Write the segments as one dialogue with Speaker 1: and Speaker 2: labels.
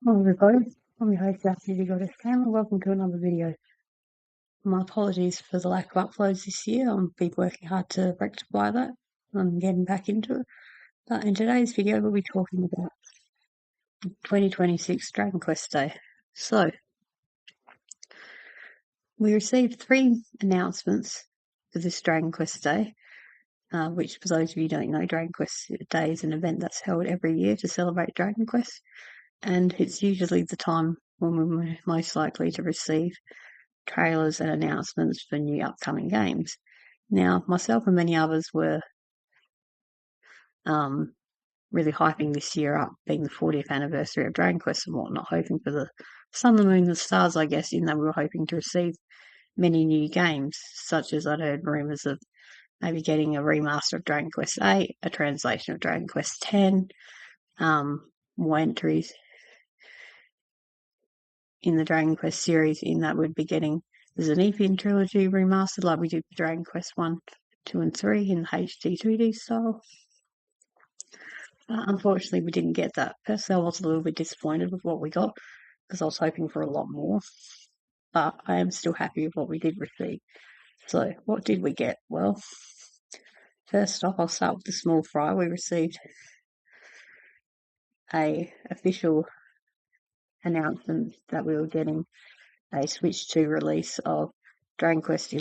Speaker 1: Hello everybody, I'm your host RPGgoddess Gamer. Welcome to another video. My apologies for the lack of uploads this year. I've been working hard to rectify that. I'm getting back into it. But in today's video we'll be talking about 2026 Dragon Quest Day. So, we received 3 announcements for this Dragon Quest Day, which for those of you who don't know, Dragon Quest Day is an event that's held every year to celebrate Dragon Quest. And it's usually the time when we're most likely to receive trailers and announcements for new upcoming games. Now, myself and many others were really hyping this year up, being the 40th anniversary of Dragon Quest and whatnot, hoping for the sun, the moon, the stars, I guess, in that we were hoping to receive many new games, such as I'd heard rumours of maybe getting a remaster of Dragon Quest VIII, a translation of Dragon Quest X, more entries in the Dragon Quest series, in that we'd be getting the Zenithian trilogy remastered like we did with Dragon Quest 1, 2 and 3 in the HD 2D style. Unfortunately, we didn't get that. Personally, I was a little bit disappointed with what we got because I was hoping for a lot more, but I am still happy with what we did receive. So, what did we get? Well, first off, I'll start with the small fry. We received a official announcement that we were getting a Switch 2 release of Dragon Quest XI.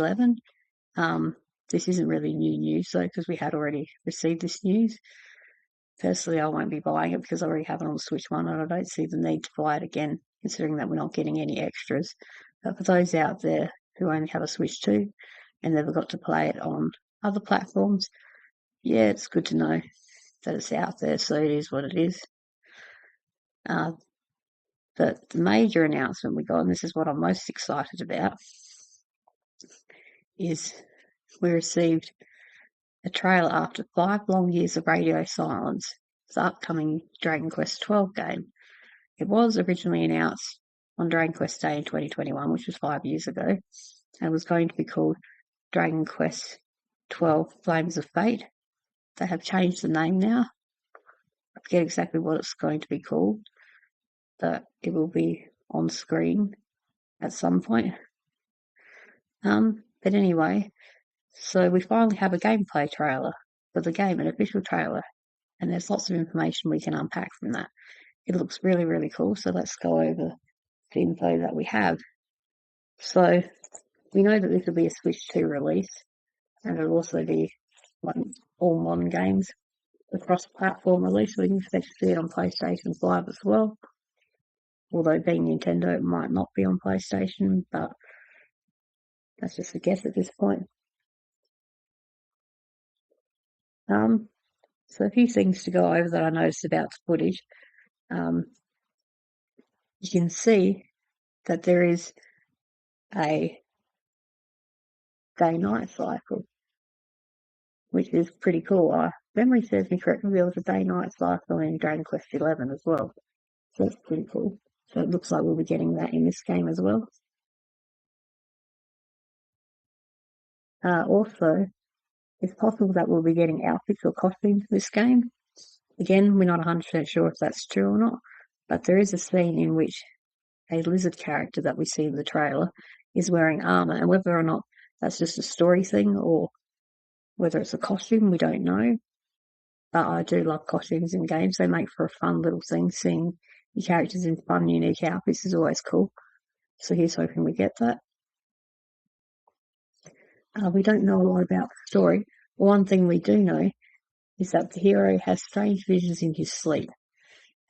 Speaker 1: This isn't really new news though, because we had already received this news. Personally, I won't be buying it because I already have it on the Switch 1 and I don't see the need to buy it again, considering that we're not getting any extras. But for those out there who only have a Switch 2 and never got to play it on other platforms, yeah, it's good to know that it's out there, so it is what it is. But the major announcement we got, and this is what I'm most excited about, is we received a trailer after 5 long years of radio silence. The upcoming Dragon Quest XII game. It was originally announced on Dragon Quest Day in 2021, which was 5 years ago, and was going to be called Dragon Quest XII Flames of Fate. They have changed the name now. I forget exactly what it's going to be called, but it will be on screen at some point. But anyway, so we finally have a gameplay trailer for the game, an official trailer, and there's lots of information we can unpack from that. It looks really, really cool, so let's go over the info that we have. So we know that this will be a Switch 2 release, and it'll also be all modern games across platform release, so we can expect to see it on PlayStation 5 as well. Although being Nintendo, it might not be on PlayStation, but that's just a guess at this point. So a few things to go over that I noticed about the footage. You can see that there is a day-night cycle, which is pretty cool. Memory serves me correctly, there was a day-night cycle in Dragon Quest XI as well, so that's pretty cool. So it looks like we'll be getting that in this game as well. Also, it's possible that we'll be getting outfits or costumes for this game. Again, we're not 100% sure if that's true or not, but there is a scene in which a lizard character that we see in the trailer is wearing armor, and whether or not that's just a story thing or whether it's a costume, we don't know. But I do love costumes in games. They make for a fun little thing. Seeing your characters in fun, unique outfits is always cool. So here's hoping we get that. We don't know a lot about the story. One thing we do know is that the hero has strange visions in his sleep.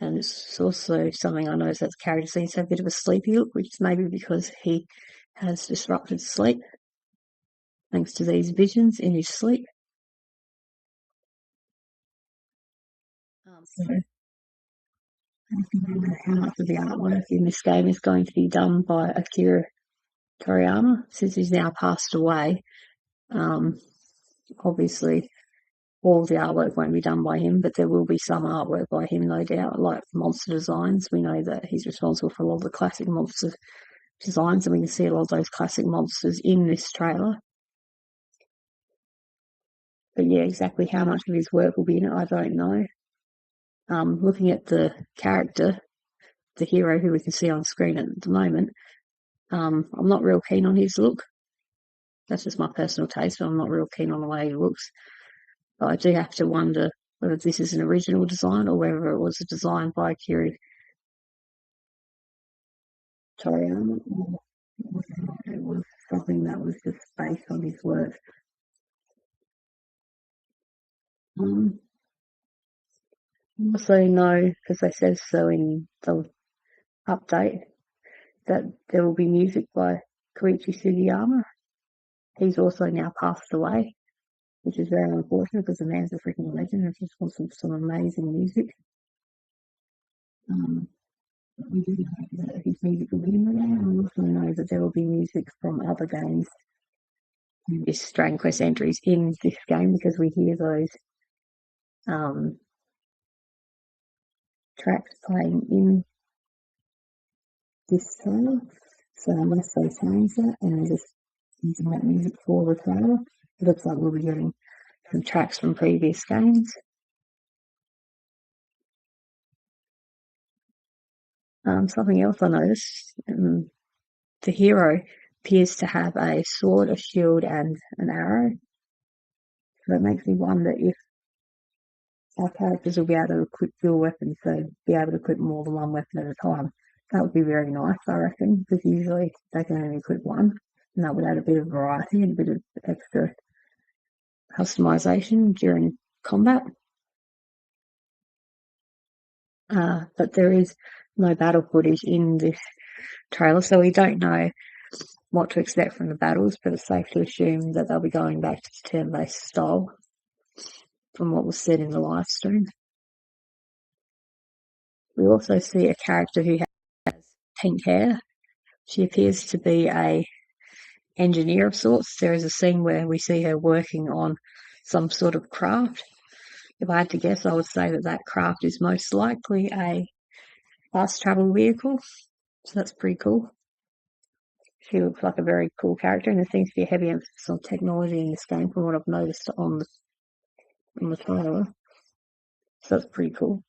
Speaker 1: And it's also something I noticed that the character seems to have a bit of a sleepy look, which is maybe because he has disrupted sleep thanks to these visions in his sleep. So how much of the artwork in this game is going to be done by Akira Toriyama, since he's now passed away. Obviously, all the artwork won't be done by him, but there will be some artwork by him, no doubt, like monster designs. We know that he's responsible for a lot of the classic monster designs, and we can see a lot of those classic monsters in this trailer. But yeah, exactly how much of his work will be in it, I don't know. Looking at the character, the hero who we can see on screen at the moment, I'm not real keen on his look. That's just my personal taste, but I'm not real keen on the way he looks. But I do have to wonder whether this is an original design or whether it was a design by Akira Toriyama. It was something that was just based on his work. Also know, because they said so in the update, that there will be music by Koichi Sugiyama. He's also now passed away, which is very unfortunate because the man's a freaking legend and just wants some amazing music. We do know that his music will be in the game, and we also know that there will be music from other games, this Dragon Quest entries in this game, because we hear those tracks playing in this trailer. So unless they change that and they're just using that music for the trailer, it looks like we'll be getting some tracks from previous games. Something else I noticed, the hero appears to have a sword, a shield, and an arrow. So it makes me wonder if our characters will be able to equip dual weapons, so be able to equip more than one weapon at a time. That would be very nice, I reckon, because usually they can only equip one, and that would add a bit of variety and a bit of extra customization during combat. But there is no battle footage in this trailer, so we don't know what to expect from the battles, but it's safe to assume that they'll be going back to the turn-based style from what was said in the live stream. We also see a character who has pink hair. She appears to be a engineer of sorts. There is a scene where we see her working on some sort of craft. If I had to guess, I would say that that craft is most likely a fast travel vehicle. So that's pretty cool. She looks like a very cool character, and there seems to be a heavy emphasis on technology in this game from what I've noticed on the trailer. So that's pretty cool.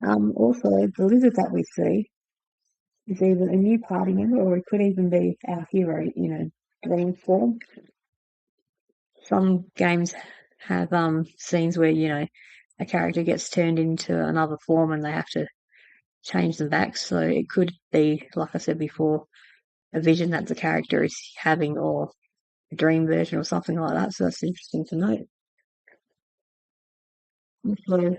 Speaker 1: Also, the lizard that we see is either a new party member or it could even be our hero in a dream form. Some games have scenes where a character gets turned into another form and they have to change them back. So it could be, like I said before, a vision that the character is having or a dream version or something like that. So that's interesting to note. Also,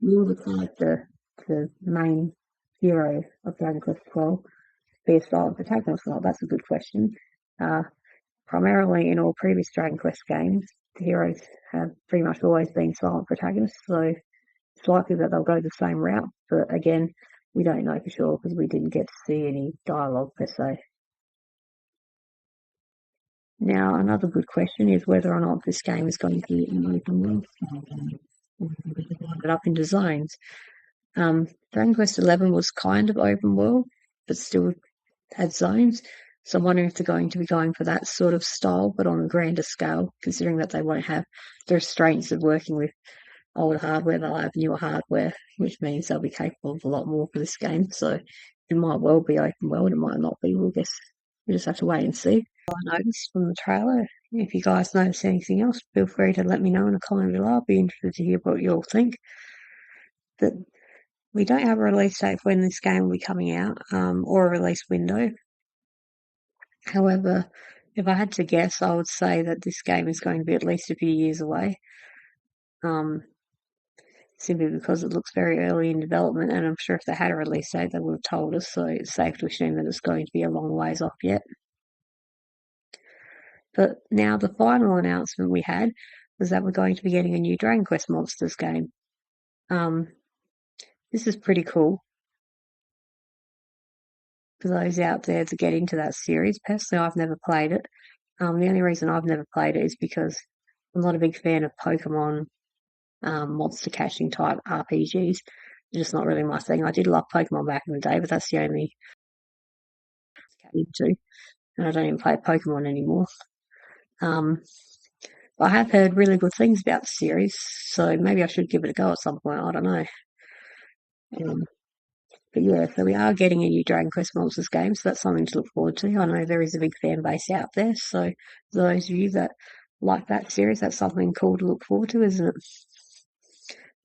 Speaker 1: will the character, the main hero of Dragon Quest XII, be a silent protagonist or not? That's a good question. Primarily in all previous Dragon Quest games, the heroes have pretty much always been silent protagonists, so it's likely that they'll go the same route, but again, we don't know for sure because we didn't get to see any dialogue per se. Now, another good question is whether or not this game is going to be an open world style game, or divided up into zones. Dragon Quest XI was kind of open world, but still had zones. So I'm wondering if they're going to be going for that sort of style, but on a grander scale, considering that they won't have the restraints of working with older hardware, they'll have newer hardware, which means they'll be capable of a lot more for this game. So it might well be open world, it might not be. We'll just have to wait and see. I noticed from the trailer. If you guys notice anything else, feel free to let me know in the comment below. I'll be interested to hear what you all think. But we don't have a release date for when this game will be coming out, or a release window. However, if I had to guess, I would say that this game is going to be at least a few years away. Simply because it looks very early in development, and I'm sure if they had a release date, they would have told us, so it's safe to assume that it's going to be a long ways off yet. But now the final announcement we had was that we're going to be getting a new Dragon Quest Monsters game. This is pretty cool for those out there to get into that series. Personally, I've never played it. The only reason I've never played it is because I'm not a big fan of Pokemon monster catching type RPGs. They're just not really my thing. I did love Pokemon back in the day, but that's the only cat into, and I don't even play Pokemon anymore. I have heard really good things about the series, so maybe I should give it a go at some point. I don't know. Um, but yeah, so we are getting a new Dragon Quest Monsters game, so that's something to look forward to. I know there is a big fan base out there, so for those of you that like that series, that's something cool to look forward to, isn't it?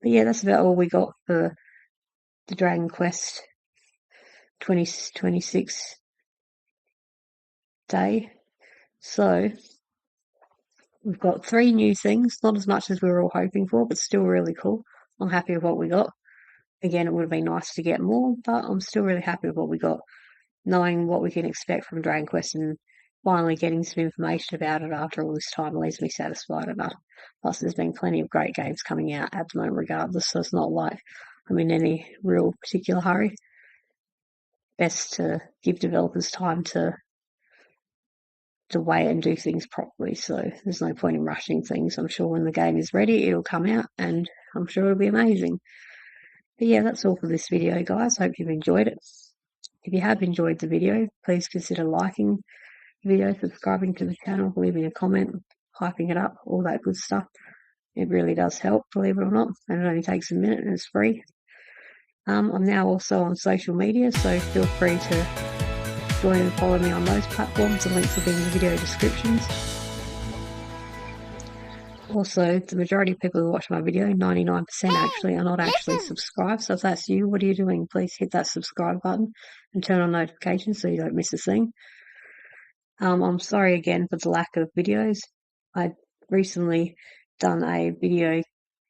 Speaker 1: But yeah, that's about all we got for the Dragon Quest 2026 day. So we've got 3 new things, not as much as we were all hoping for, but still really cool. I'm happy with what we got. Again, it would have been nice to get more, but I'm still really happy with what we got, knowing what we can expect from Dragon Quest and finally getting some information about it after all this time leaves me satisfied enough. Plus, there's been plenty of great games coming out at the moment regardless, so it's not like I'm in any real particular hurry. Best to give developers time to wait and do things properly, so there's no point in rushing things. I'm sure when the game is ready, it'll come out, and I'm sure it'll be amazing. But yeah, that's all for this video, guys. Hope you've enjoyed it. If you have enjoyed the video, please consider liking the video, subscribing to the channel, leaving a comment, hyping it up, all that good stuff. It really does help, believe it or not, and it only takes a minute and it's free. I'm now also on social media, so feel free to join and follow me on those platforms. The links will be in the video descriptions. Also, the majority of people who watch my video, 99% actually, are not actually subscribed. So if that's you, what are you doing? Please hit that subscribe button and turn on notifications so you don't miss a thing. I'm sorry again for the lack of videos. I recently done a video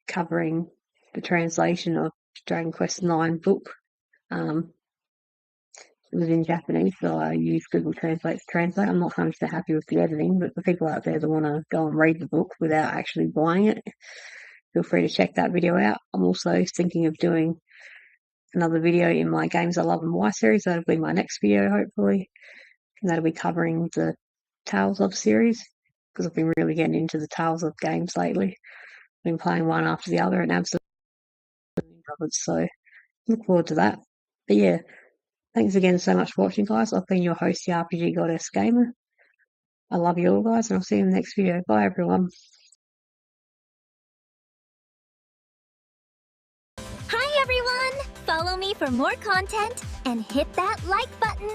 Speaker 1: covering the translation of Dragon Quest IX book. It was in Japanese, so I used Google Translate to translate. I'm not 100% happy with the editing, but for people out there that want to go and read the book without actually buying it, feel free to check that video out. I'm also thinking of doing another video in my Games I Love and Why series. That'll be my next video, hopefully. And that'll be covering the Tales of series, because I've been really getting into the Tales of games lately. I've been playing one after the other and absolutely love it, so look forward to that. But yeah, thanks again so much for watching, guys. I've been your host, the RPGgoddess Gamer. I love you all, guys, and I'll see you in the next video. Bye, everyone.
Speaker 2: Hi, everyone! Follow me for more content and hit that like button.